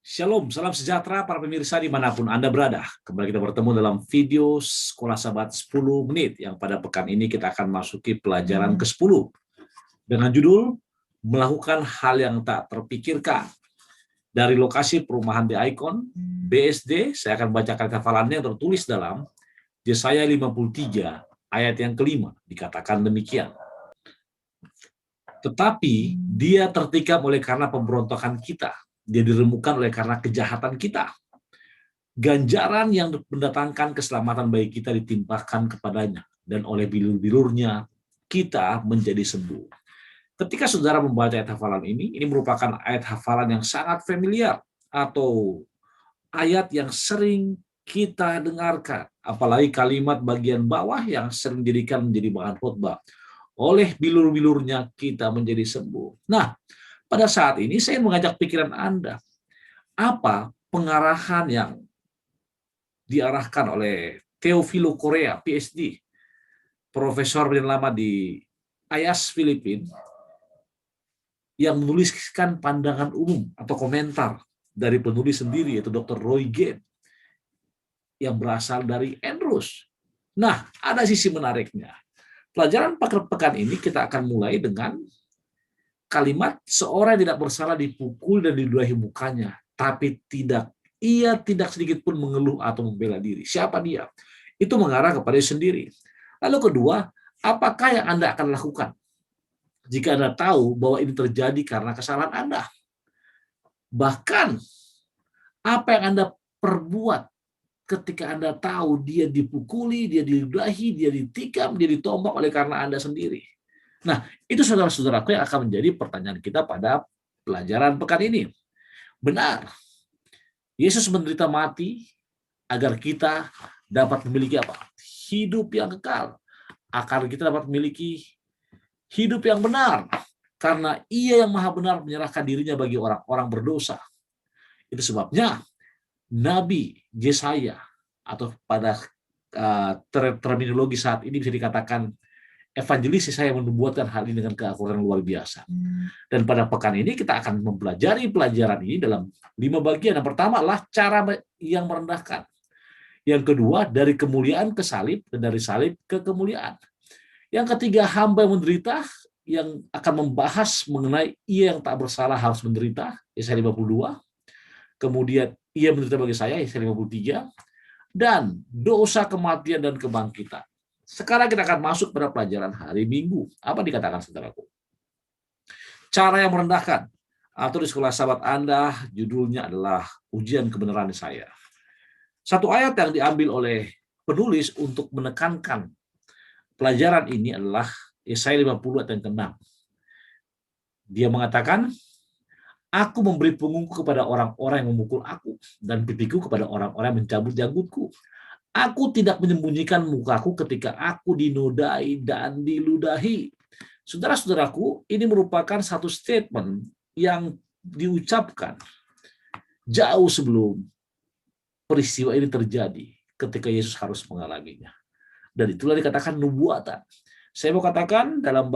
Shalom, salam sejahtera para pemirsa dimanapun Anda berada. Kembali kita bertemu dalam video Sekolah Sahabat 10 menit yang pada pekan ini kita akan masuki pelajaran ke-10 dengan judul Melakukan Hal yang Tak Terpikirkan. Dari lokasi perumahan di Icon, BSD, saya akan bacakan hafalannya yang tertulis dalam Yesaya 53 ayat yang kelima. Dikatakan demikian. Tetapi dia tertikam oleh karena pemberontakan kita. Dia diremukkan oleh karena kejahatan kita. Ganjaran yang mendatangkan keselamatan bagi kita ditimpakan kepadanya. Dan oleh bilur-bilurnya kita menjadi sembuh. Ketika saudara membaca ayat hafalan ini merupakan ayat hafalan yang sangat familiar. Atau ayat yang sering kita dengarkan. Apalagi kalimat bagian bawah yang sering dijadikan menjadi bahan khotbah. Oleh bilur-bilurnya kita menjadi sembuh. Nah, pada saat ini saya mengajak pikiran Anda, apa pengarahan yang diarahkan oleh Teofilo Korea, PhD, profesor lama di IAS Filipina, yang menuliskan pandangan umum atau komentar dari penulis sendiri, yaitu Dr. Roy Gane, yang berasal dari Andrews. Nah, ada sisi menariknya. Pelajaran pekan ini kita akan mulai dengan kalimat seorang yang tidak bersalah dipukul dan diludahi mukanya, tapi ia tidak sedikit pun mengeluh atau membela diri. Siapa dia? Itu mengarah kepada diri sendiri. Lalu kedua, apakah yang Anda akan lakukan jika Anda tahu bahwa ini terjadi karena kesalahan Anda? Bahkan, apa yang Anda perbuat ketika Anda tahu dia dipukuli, dia diludahi, dia ditikam, dia ditombak oleh karena Anda sendiri? Nah, itu saudara-saudaraku yang akan menjadi pertanyaan kita pada pelajaran pekan ini. Benar, Yesus menderita mati agar kita dapat memiliki apa? Hidup yang kekal. Agar kita dapat memiliki hidup yang benar. Karena Ia yang maha benar menyerahkan dirinya bagi orang-orang berdosa. Itu sebabnya Nabi Yesaya, atau pada terminologi saat ini bisa dikatakan evangelis Yesaya, membuatkan hal ini dengan keakuran luar biasa. Dan pada pekan ini kita akan mempelajari pelajaran ini dalam 5 bagian. Yang pertama adalah cara yang merendahkan. Yang kedua, dari kemuliaan ke salib, dan dari salib ke kemuliaan. Yang ketiga, hamba yang menderita, yang akan membahas mengenai ia yang tak bersalah harus menderita, Yesaya 52. Kemudian, ia menderita bagi saya, Yesaya 53. Dan dosa, kematian, dan kebangkitan. Sekarang kita akan masuk pada pelajaran hari Minggu. Apa dikatakan saudaraku? Cara yang merendahkan. Atau di sekolah sahabat Anda, judulnya adalah ujian kebenaran saya. Satu ayat yang diambil oleh penulis untuk menekankan pelajaran ini adalah Yesaya 50 ayat yang ke-6. Dia mengatakan, aku memberi punggungku kepada orang-orang yang memukul aku, dan pipiku kepada orang-orang yang mencabut janggutku. Aku tidak menyembunyikan mukaku ketika aku dinodai dan diludahi. Saudara-saudaraku, ini merupakan satu statement yang diucapkan jauh sebelum peristiwa ini terjadi, ketika Yesus harus mengalaminya. Dan itulah dikatakan nubuatan. Saya mau katakan dalam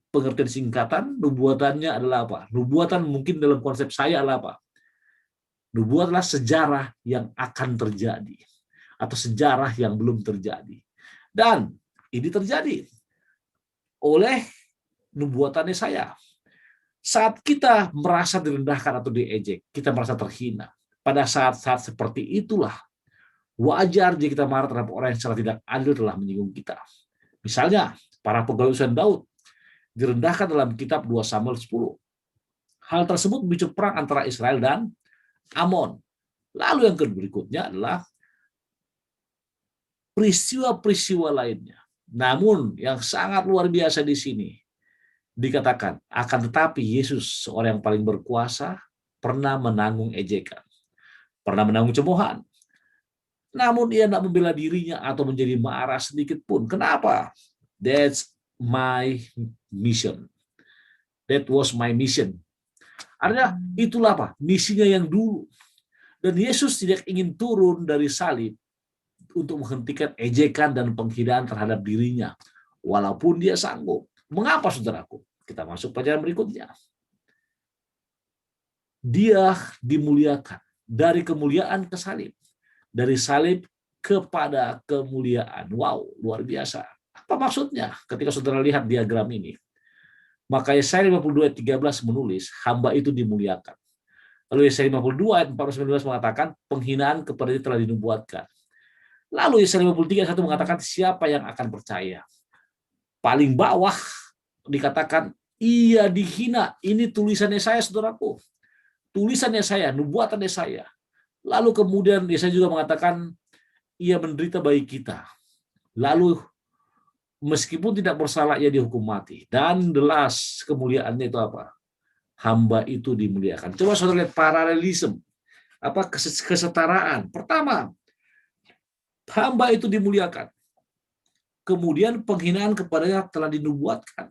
pengertian singkatan, nubuatannya adalah apa? Nubuatan mungkin dalam konsep saya adalah apa? Nubuat adalah sejarah yang akan terjadi, atau sejarah yang belum terjadi. Dan ini terjadi oleh nubuatannya saya. Saat kita merasa direndahkan atau diejek, kita merasa terhina. Pada saat-saat seperti itulah wajar jika kita marah terhadap orang yang secara tidak adil telah menyinggung kita. Misalnya, para pegawai utusan Daud direndahkan dalam kitab 2 Samuel 10. Hal tersebut memicu perang antara Israel dan Amon. Lalu yang berikutnya adalah peristiwa-peristiwa lainnya. Namun yang sangat luar biasa di sini dikatakan, akan tetapi Yesus, seorang yang paling berkuasa, pernah menanggung ejekan, pernah menanggung cemoohan. Namun ia tidak membela dirinya atau menjadi marah sedikit pun. Kenapa? That's my mission. That was my mission. Artinya itulah apa? Misinya yang dulu. Dan Yesus tidak ingin turun dari salib untuk menghentikan ejekan dan penghinaan terhadap dirinya, walaupun dia sanggup. Mengapa, saudaraku? Kita masuk pelajaran berikutnya. Dia dimuliakan dari kemuliaan ke salib, dari salib kepada kemuliaan. Wow, luar biasa. Apa maksudnya ketika saudara lihat diagram ini? Maka Yesaya 52 ayat 13 menulis, hamba itu dimuliakan. Lalu Yesaya 52 ayat 14-15 mengatakan, penghinaan kepada dia telah dinubuatkan. Lalu Yesaya 53 ayat 1 mengatakan, siapa yang akan percaya? Paling bawah dikatakan, ia dihina. Ini tulisannya saya, saudaraku. Tulisannya saya, nubuatannya saya. Lalu kemudian Yesaya juga mengatakan, ia menderita bagi kita. Lalu meskipun tidak bersalah, ia dihukum mati. Dan jelas kemuliaannya itu apa? Hamba itu dimuliakan. Coba saudara lihat paralelisme, apa kesetaraan. Pertama, hamba itu dimuliakan. Kemudian penghinaan kepadanya telah dinubuatkan.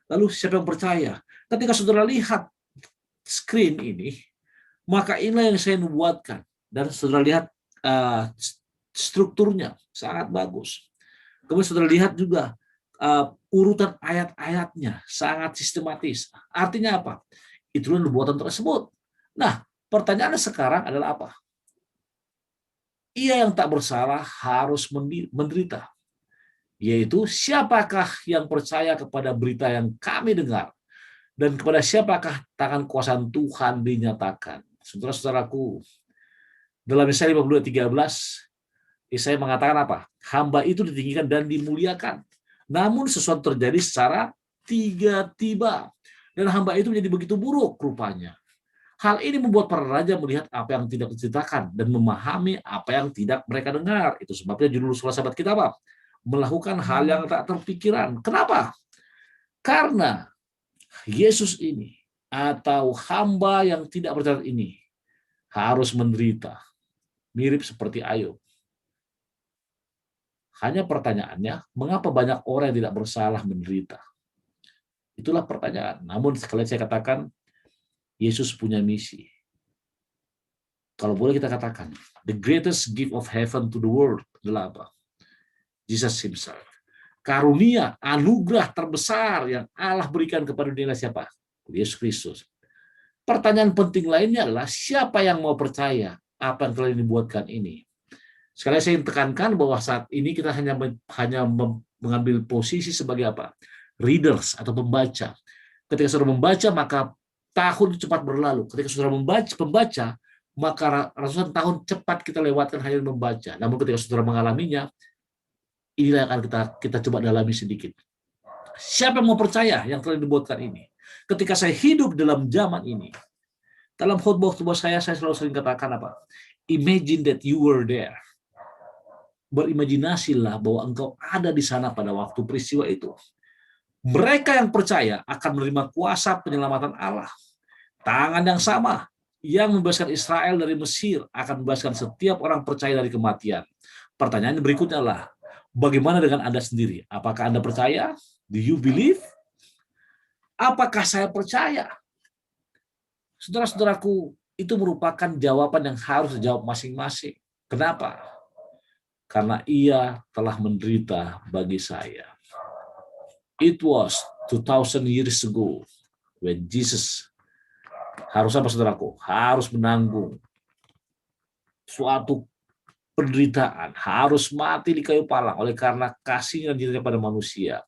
Lalu siapa yang percaya? Ketika saudara lihat screen ini, maka inilah yang saya nubuatkan. Dan saudara lihat strukturnya sangat bagus. Kemudian saudara lihat juga urutan ayat-ayatnya sangat sistematis. Artinya apa? Itulah nubuatan tersebut. Nah, pertanyaannya sekarang adalah apa? Ia yang tak bersalah harus menderita. Yaitu siapakah yang percaya kepada berita yang kami dengar, dan kepada siapakah tangan kuasa Tuhan dinyatakan. Saudara-saudaraku, dalam Yesaya 52:13, Yesaya mengatakan apa? Hamba itu ditinggikan dan dimuliakan. Namun sesuatu terjadi secara tiba-tiba. Dan hamba itu menjadi begitu buruk rupanya. Hal ini membuat para raja melihat apa yang tidak diceritakan dan memahami apa yang tidak mereka dengar. Itu sebabnya judul sahabat kita apa? Melakukan hal yang tak terpikiran. Kenapa? Karena Yesus ini atau hamba yang tidak percaya ini harus menderita. Mirip seperti Ayub. Hanya pertanyaannya, mengapa banyak orang yang tidak bersalah menderita? Itulah pertanyaan. Namun sekali saya katakan, Yesus punya misi. Kalau boleh kita katakan, the greatest gift of heaven to the world adalah apa? Jesus himself. Karunia, anugerah terbesar yang Allah berikan kepada dunia siapa? Yesus Kristus. Pertanyaan penting lainnya adalah, siapa yang mau percaya apa yang telah dibuatkan ini? Sekali saya tekankan bahwa saat ini kita hanya mengambil posisi sebagai apa? Readers atau pembaca. Ketika saudara membaca, maka tahun cepat berlalu. Ketika saudara pembaca, maka ratusan tahun cepat kita lewatkan hanya membaca. Namun ketika saudara mengalaminya, inilah yang akan kita coba dalami sedikit. Siapa yang mau percaya yang telah dibuatkan ini? Ketika saya hidup dalam zaman ini, dalam khotbah saya selalu sering katakan apa? Imagine that you were there. Berimajinasilah bahwa engkau ada di sana pada waktu peristiwa itu. Mereka yang percaya akan menerima kuasa penyelamatan Allah. Tangan yang sama yang membebaskan Israel dari Mesir akan membebaskan setiap orang percaya dari kematian. Pertanyaan berikutnya adalah, bagaimana dengan Anda sendiri? Apakah Anda percaya? Do you believe? Apakah saya percaya? Saudara-saudaraku, itu merupakan jawaban yang harus dijawab masing-masing. Kenapa? Karena ia telah menderita bagi saya. It was 2000 years ago when Jesus harus apa, saudaraku? Harus menanggung suatu penderitaan, harus mati di kayu palang oleh karena kasihnya dan cintanya pada manusia.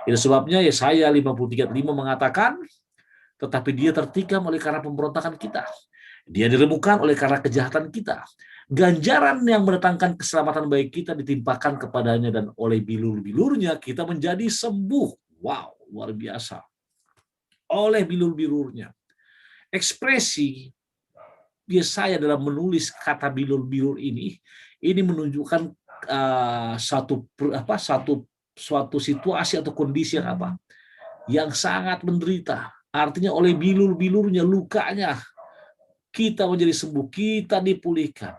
Itu sebabnya Yesaya 53:5 mengatakan, tetapi dia tertikam oleh karena pemberontakan kita. Dia diremukkan oleh karena kejahatan kita. Ganjaran yang mendatangkan keselamatan bagi kita ditimpakan kepadanya, dan oleh bilur-bilurnya kita menjadi sembuh. Wow, luar biasa. Oleh bilur-bilurnya. Ekspresi Yesaya dalam menulis kata bilur-bilur ini menunjukkan suatu situasi atau kondisi yang apa? Yang sangat menderita. Artinya oleh bilur-bilurnya, lukanya, kita menjadi sembuh, kita dipulihkan.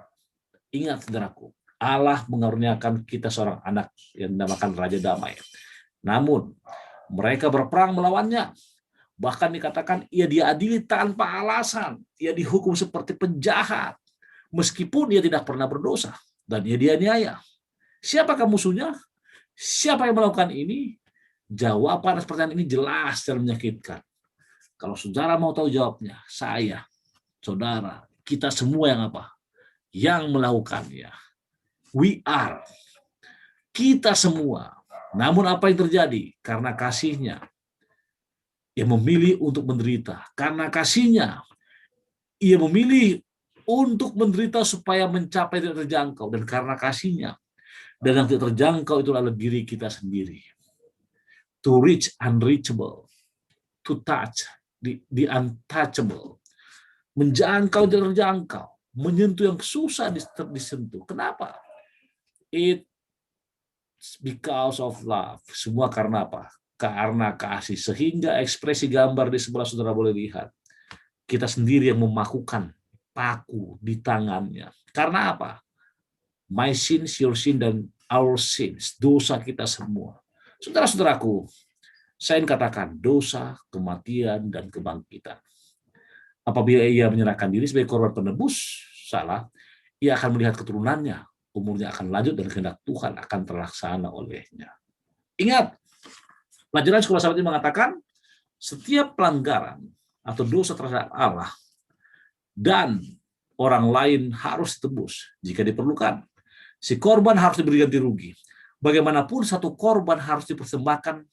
Ingat, saudaraku, Allah mengaruniakan kita seorang anak yang dinamakan Raja Damai. Namun, mereka berperang melawannya. Bahkan dikatakan ia diadili tanpa alasan. Ia dihukum seperti penjahat. Meskipun ia tidak pernah berdosa. Dan ia dianiaya. Siapakah musuhnya? Siapa yang melakukan ini? Jawaban pertanyaan ini jelas dan menyakitkan. Kalau saudara mau tahu jawabnya, saya. Saudara, kita semua yang apa? Yang melakukannya. We are. Kita semua. Namun apa yang terjadi? Karena kasihnya, ia memilih untuk menderita. Karena kasihnya, ia memilih untuk menderita supaya mencapai tidak terjangkau. Dan karena kasihnya, dan yang tidak terjangkau itu adalah diri kita sendiri. To reach unreachable. To touch the untouchable. Menjangkau tidak terjangkau. Menyentuh yang susah disentuh. Kenapa? It's because of love. Semua karena apa? Karena kasih. Sehingga ekspresi gambar di sebelah saudara boleh lihat. Kita sendiri yang memakukan paku di tangannya. Karena apa? My sins, your sin, dan our sins. Dosa kita semua. Saudara-saudaraku, saya ingin katakan dosa, kematian, dan kebangkitan. Apabila ia menyerahkan diri sebagai korban penebus salah, ia akan melihat keturunannya, umurnya akan lanjut, dan kehendak Tuhan akan terlaksana olehnya. Ingat, pelajaran sekolah sahabat ini mengatakan, setiap pelanggaran atau dosa terhadap Allah dan orang lain harus ditebus jika diperlukan. Si korban harus diberi ganti rugi. Bagaimanapun satu korban harus dipersembahkan,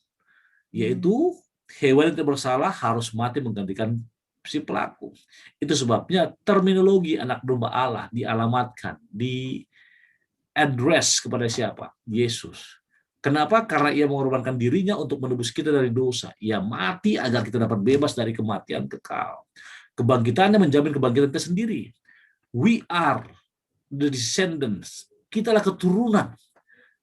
yaitu hewan yang tidak bersalah harus mati menggantikan si pelaku. Itu sebabnya terminologi anak domba Allah dialamatkan, di address kepada siapa? Yesus. Kenapa? Karena ia mengorbankan dirinya untuk menebus kita dari dosa. Ia mati agar kita dapat bebas dari kematian kekal. Kebangkitannya menjamin kebangkitan kita sendiri. We are the descendants. Kitalah keturunan.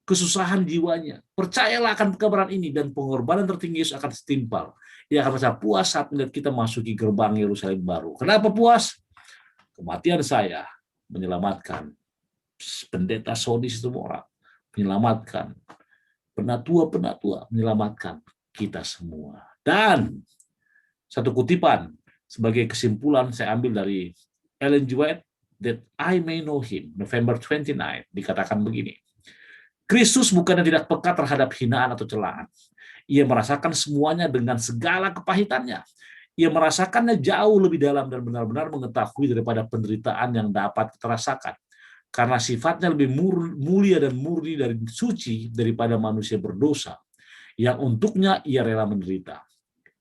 Kesusahan jiwanya. Percayalah akan kebenaran ini, dan pengorbanan tertinggi Yesus akan setimpal. Ia akan merasa puas saat melihat kita masuki gerbang Yerusalem baru. Kenapa puas? Kematian saya menyelamatkan pendeta Sodis itu orang, menyelamatkan penatua-penatua, menyelamatkan kita semua. Dan satu kutipan sebagai kesimpulan saya ambil dari Ellen G. White, that I may know him, November 29, dikatakan begini, Kristus bukannya tidak peka terhadap hinaan atau celaan. Ia merasakan semuanya dengan segala kepahitannya. Ia merasakannya jauh lebih dalam dan benar-benar mengetahui daripada penderitaan yang dapat terasakan. Karena sifatnya lebih mulia dan murni dari suci daripada manusia berdosa, yang untuknya ia rela menderita.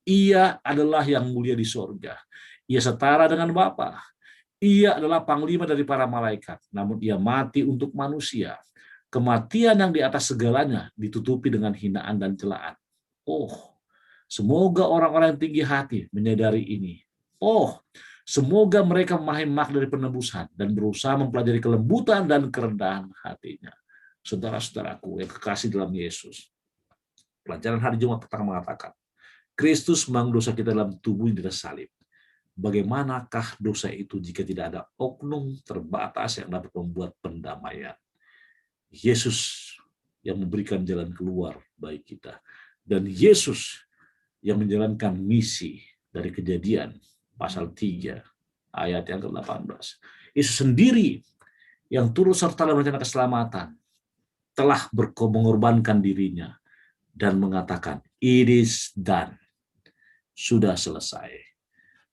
Ia adalah yang mulia di sorga. Ia setara dengan Bapa. Ia adalah panglima dari para malaikat, namun ia mati untuk manusia. Kematian yang di atas segalanya ditutupi dengan hinaan dan celaan. Oh, semoga orang-orang yang tinggi hati menyadari ini. Oh, semoga mereka memahami makna dari penebusan dan berusaha mempelajari kelembutan dan kerendahan hatinya. Saudara-saudaraku yang kekasih dalam Yesus, pelajaran hari Jumat petang mengatakan, Kristus menanggung dosa kita dalam tubuh yang salib. Bagaimanakah dosa itu jika tidak ada oknum terbatas yang dapat membuat pendamaian? Yesus yang memberikan jalan keluar bagi kita. Dan Yesus yang menjalankan misi dari Kejadian pasal 3 ayat yang ke-18. Yesus sendiri yang turut serta dalam rencana keselamatan telah mengorbankan dirinya dan mengatakan, it is done. Sudah selesai.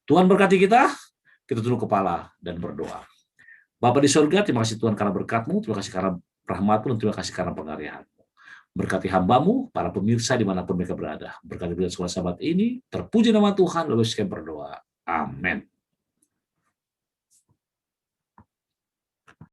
Tuhan berkati kita tunduk kepala dan berdoa. Bapa di surga, terima kasih Tuhan karena berkat-Mu, terima kasih karena rahmat-Mu, dan terima kasih karena pengasihan-Mu. Berkati hamba-Mu, para pemirsa dimanapun mereka berada. Berkati sekolah sahabat ini, terpuji nama Tuhan, lalu sekian berdoa. Amin.